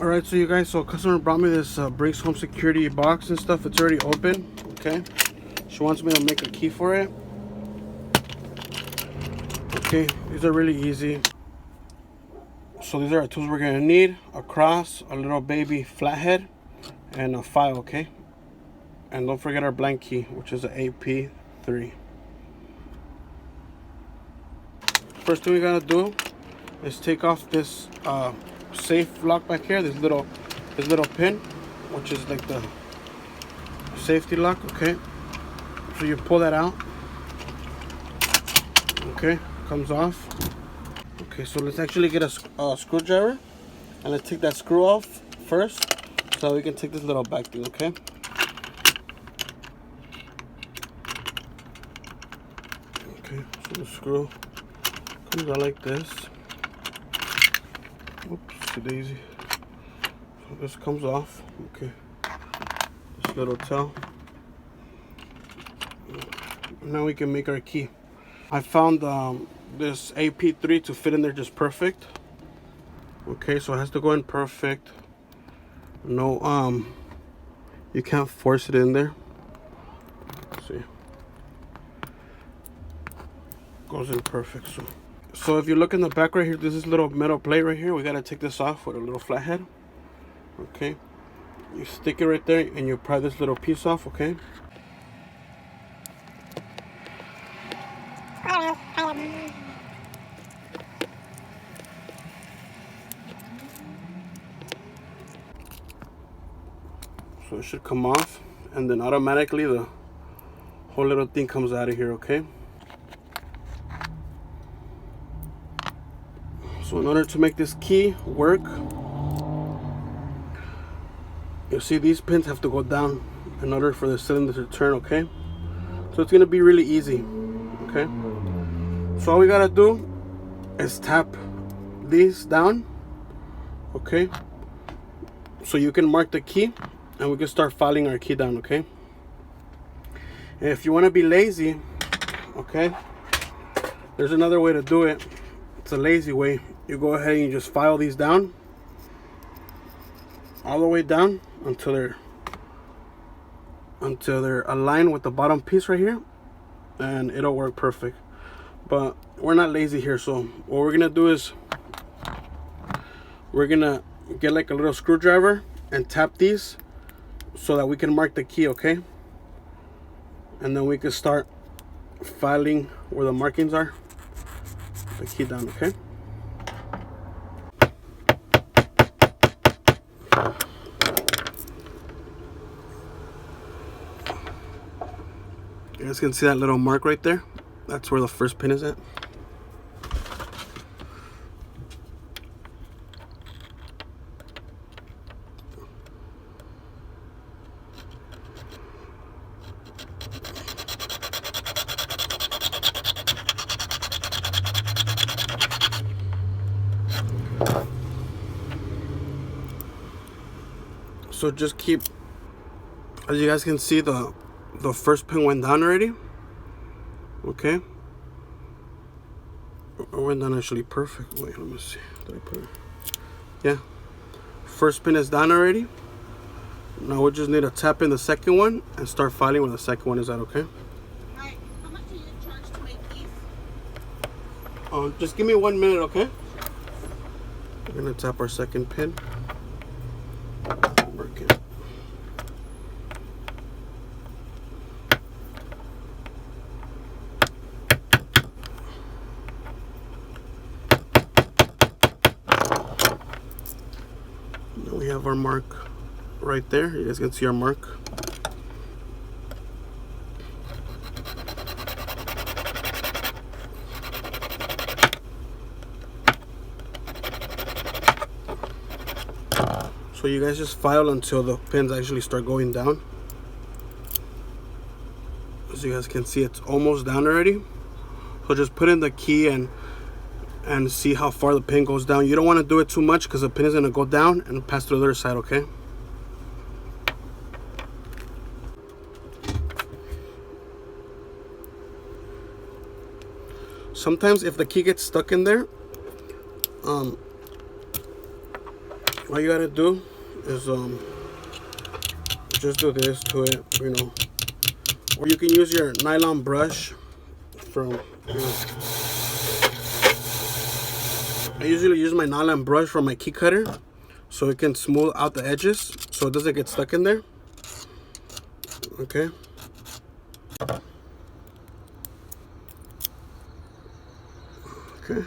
Alright, so you guys, so customer brought me this Brinks home security box and stuff. It's already open, okay? She wants me to make a key for it. Okay, these are really easy. So these are our tools we're gonna need: a cross, a little baby flathead, and a file, okay? And don't forget our blank key, which is an AP3. First thing we gotta do is take off this safe lock back here, this little pin, which is like the safety lock, okay? So you pull that out, okay? Comes off. Okay, so let's actually get a screwdriver, and let's take that screw off first, so we can take this little back thing, okay? Okay, so the screw comes out like this. Oopsie daisy. So this comes off, okay. This little tail. Now we can make our key. I found this AP3 to fit in there just perfect. Okay, so it has to go in perfect. No, you can't force it in there. Let's see, goes in perfect. So if you look in the back right here, this is a little metal plate right here. We gotta take this off with a little flathead. Okay, you stick it right there and you pry this little piece off, okay? So it should come off, and then automatically the whole little thing comes out of here, okay? So in order to make this key work, you see these pins have to go down in order for the cylinder to turn, okay? So it's gonna be really easy, okay? So all we gotta do is tap these down, okay? So you can mark the key, and we can start filing our key down, okay? And if you want to be lazy, okay, there's another way to do it. It's a lazy way. You go ahead and you just file these down all the way down until they're aligned with the bottom piece right here, and it'll work perfect. But we're not lazy here, so what we're gonna do is we're gonna get like a little screwdriver and tap these so that we can mark the key, okay? And then we can start filing where the markings are, the key down, okay? You guys can see that little mark right there? That's where the first pin is at. So just keep, as you guys can see, the first pin went down already, okay? It went down actually perfect. Wait, let me see. Did I put it? Yeah, first pin is down already. Now we just need to tap in the second one and start filing where the second one is at, okay? Alright, how much do you charge to make these? Just give me 1 minute, okay? We're gonna tap our second pin. Work it. Now we have our mark right there. You guys can see our mark. So you guys just file until the pins actually start going down. As you guys can see, it's almost down already. So just put in the key and see how far the pin goes down. You don't want to do it too much because the pin is going to go down and pass to the other side, okay? Sometimes if the key gets stuck in there, all you gotta do is just do this to it, you know, or you can use your nylon brush from, you know. I usually use my nylon brush from my key cutter so it can smooth out the edges so it doesn't get stuck in there. Okay. Okay.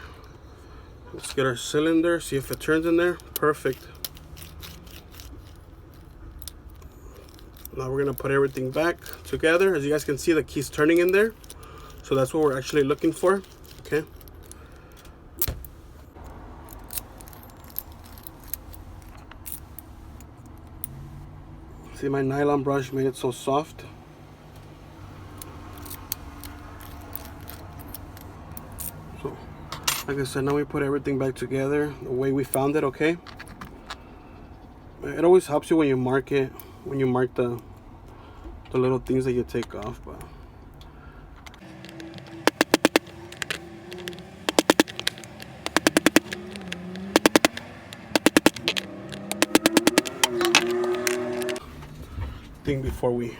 Let's get our cylinder, see if it turns in there. Perfect. Now we're gonna put everything back together. As you guys can see, the key's turning in there. So that's what we're actually looking for. Okay. See, my nylon brush made it so soft. So, like I said, now we put everything back together the way we found it, okay? It always helps you when you mark it, when you mark the little things that you take off, but thing before we,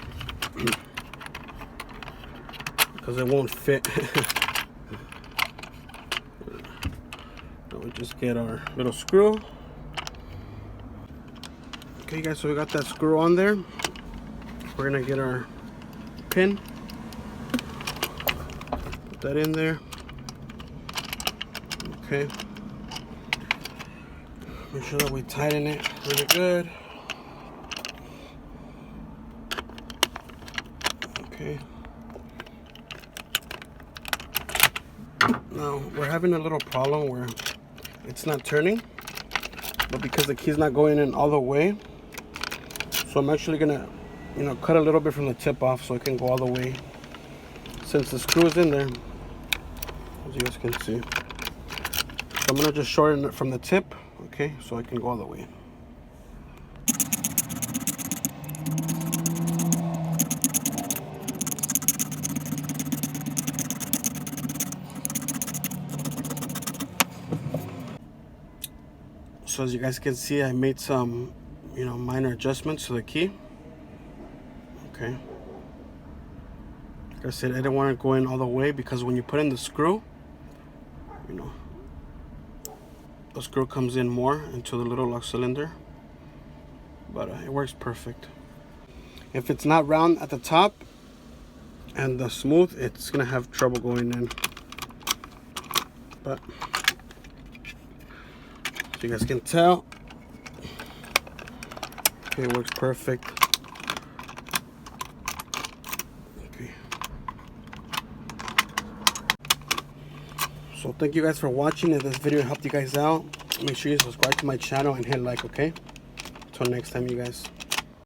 because it won't fit. We just get our little screw. Okay guys, so we got that screw on there. We're gonna get our pin, put that in there. Okay, make sure that we tighten it really good. Okay, now we're having a little problem where it's not turning, but because the key's not going in all the way, so I'm actually gonna, you know, cut a little bit from the tip off so it can go all the way, since the screw is in there, as you guys can see. So I'm gonna just shorten it from the tip, okay, so I can go all the way. So as you guys can see, I made some, you know, minor adjustments to the key. Okay. Like I said, I didn't want to go in all the way because when you put in the screw, you know, the screw comes in more into the little lock cylinder. But it works perfect. If it's not round at the top and the smooth, it's gonna have trouble going in. But so you guys can tell, okay, it works perfect. Okay. So thank you guys for watching. If this video helped you guys out, make sure you subscribe to my channel and hit like, okay? Until next time, you guys.